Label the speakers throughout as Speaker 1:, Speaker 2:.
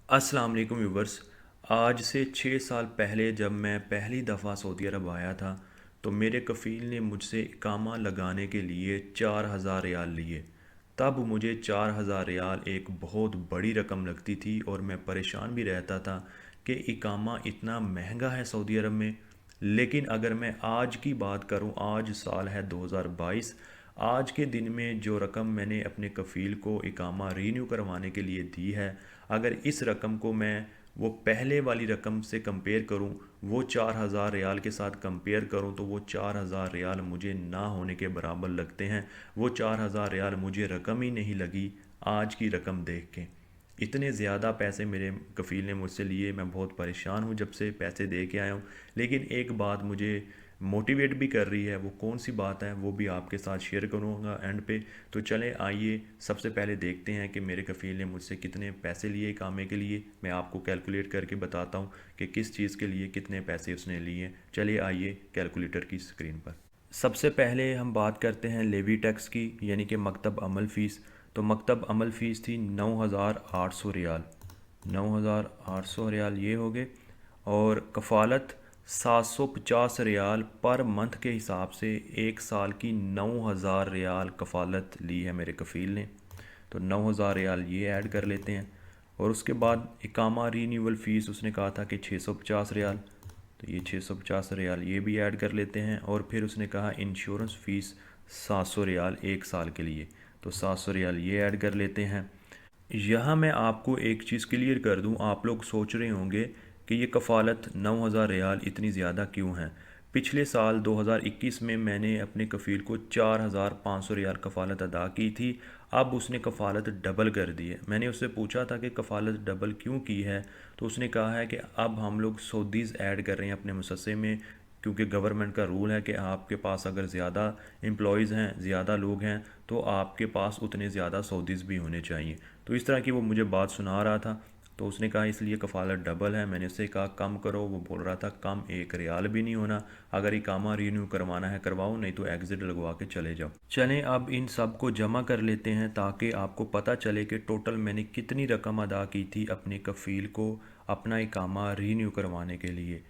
Speaker 1: अस्सलाम वालेकुम व्यूवर्स। आज से 6 साल पहले जब मैं पहली दफ़ा सऊदी अरब आया था तो मेरे कफ़ील ने मुझसे इकामा लगाने के लिए 4,000 रियाल लिए। तब मुझे 4,000 रियाल एक बहुत बड़ी रकम लगती थी और मैं परेशान भी रहता था कि इकामा इतना महंगा है सऊदी अरब में। लेकिन अगर मैं आज की बात करूं, आज साल है 2022। आज के दिन में जो रकम मैंने अपने कफ़ील को इकामा रीन्यू करवाने के लिए दी है, अगर इस रकम को मैं वो पहले वाली रकम से कंपेयर करूं, वो 4,000 रियाल के साथ कंपेयर करूं, तो वो 4,000 रियाल मुझे ना होने के बराबर लगते हैं। वो 4,000 रियाल मुझे रकम ही नहीं लगी आज की रकम देख के। इतने ज़्यादा पैसे मेरे कफ़ील ने मुझसे लिए, मैं बहुत परेशान हूँ जब से पैसे दे के आया हूँ। लेकिन एक बात मुझे मोटिवेट भी कर रही है, वो कौन सी बात है वो भी आपके साथ शेयर करूँगा एंड पे। तो चलें आइए सबसे पहले देखते हैं कि मेरे कफ़ील ने मुझसे कितने पैसे लिए कामे के लिए। मैं आपको कैलकुलेट करके बताता हूँ कि किस चीज़ के लिए कितने पैसे उसने लिए। चलिए आइए कैलकुलेटर की स्क्रीन पर। सबसे पहले हम बात करते हैं लेवी टैक्स की, यानी कि मकतब अमल फ़ीस। तो मकतब अमल फ़ीस थी 9,800 रियाल। 9,800 रियाल ये हो गए। और कफ़ालत 750 रियाल पर मंथ के हिसाब से एक साल की 9,000 रियाल कफ़ालत ली है मेरे कफ़ील ने। तो 9,000 रियाल ये ऐड कर लेते हैं। और उसके बाद इकामा रीन्यूअल फ़ीस उसने कहा था कि 650 रियाल, तो ये 650 रियाल ये भी ऐड कर लेते हैं। और फिर उसने कहा इंश्योरेंस फ़ीस 700 रियाल एक साल के लिए, तो 700 रियाल ये ऐड कर लेते हैं। यहाँ मैं आपको एक चीज़ क्लियर कर दूँ, आप लोग सोच रहे होंगे कि ये कफ़ालत 9,000 रियाल इतनी ज़्यादा क्यों है। पिछले साल 2021 में मैंने अपने कफ़ील को 4,500 रियाल कफ़ालत अदा की थी। अब उसने कफ़ालत डबल कर दी है। मैंने उससे पूछा था कि कफ़ालत डबल क्यों की है, तो उसने कहा है कि अब हम लोग सऊदीज़ ऐड कर रहे हैं अपने मुसस्से में, क्योंकि गवर्नमेंट का रूल है कि आपके पास अगर ज़्यादा एम्प्लॉयज़ हैं, ज़्यादा लोग हैं, तो आपके पास उतने ज़्यादा सऊदीज़ भी होने चाहिए। तो इस तरह की वो मुझे बात सुना रहा था। तो उसने कहा इसलिए कफ़ालत डबल है। मैंने उससे कहा कम करो, वो बोल रहा था कम एक रियाल भी नहीं होना, अगर इकामा रीन्यू करवाना है करवाओ, नहीं तो एग्ज़िट लगवा के चले जाओ। चलें अब इन सब को जमा कर लेते हैं ताकि आपको पता चले कि टोटल मैंने कितनी रकम अदा की थी अपने कफ़ील को अपना इकामा रीन्यू करवाने के लिए।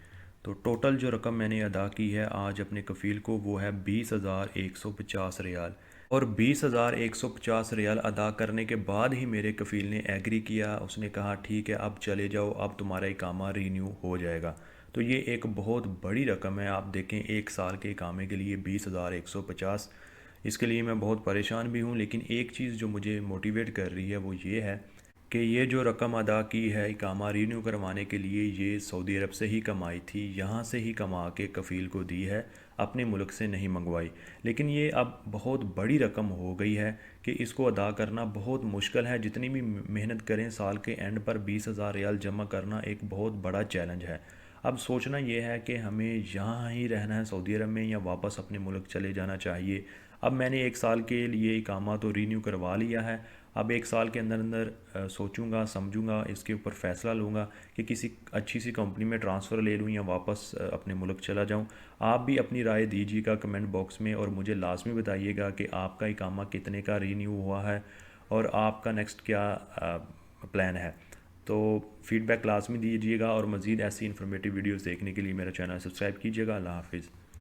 Speaker 1: तो टोटल जो रकम मैंने अदा की है आज अपने कफ़ील को वो है 20,150 रियाल। और 20,150 रियाल अदा करने के बाद ही मेरे कफ़ील ने एग्री किया। उसने कहा ठीक है अब चले जाओ, अब तुम्हारा इकामा रीन्यू हो जाएगा। तो ये एक बहुत बड़ी रकम है। आप देखें एक साल के इकामे के लिए 20,150। इसके लिए मैं बहुत परेशान भी हूँ, लेकिन एक चीज़ जो मुझे मोटिवेट कर रही है वो ये है कि ये जो रकम अदा की है इकामा रीन्यू करवाने के लिए, ये सऊदी अरब से ही कमाई थी, यहाँ से ही कमा के कफ़ील को दी है, अपने मुल्क से नहीं मंगवाई। लेकिन ये अब बहुत बड़ी रकम हो गई है कि इसको अदा करना बहुत मुश्किल है। जितनी भी मेहनत करें साल के एंड पर 20,000 रियाल जमा करना एक बहुत बड़ा चैलेंज है। अब सोचना ये है कि हमें यहाँ ही रहना है सऊदी अरब में या वापस अपने मुल्क चले जाना चाहिए। अब मैंने एक साल के लिए इकामा तो रीन्यू करवा लिया है। अब एक साल के अंदर अंदर सोचूंगा समझूंगा, इसके ऊपर फ़ैसला लूँगा कि किसी अच्छी सी कंपनी में ट्रांसफ़र ले लूँ या वापस अपने मुल्क चला जाऊँ। आप भी अपनी राय दीजिएगा कमेंट बॉक्स में और मुझे लाजमी बताइएगा कि आपका इकामा कितने का रीन्यू हुआ है और आपका नेक्स्ट क्या प्लान है। तो फीडबैक लाजमी दीजिएगा और मज़ीद ऐसी इन्फॉर्मेटिव वीडियोस देखने के लिए मेरा चैनल सब्सक्राइब कीजिएगा। अल्लाह हाफिज़।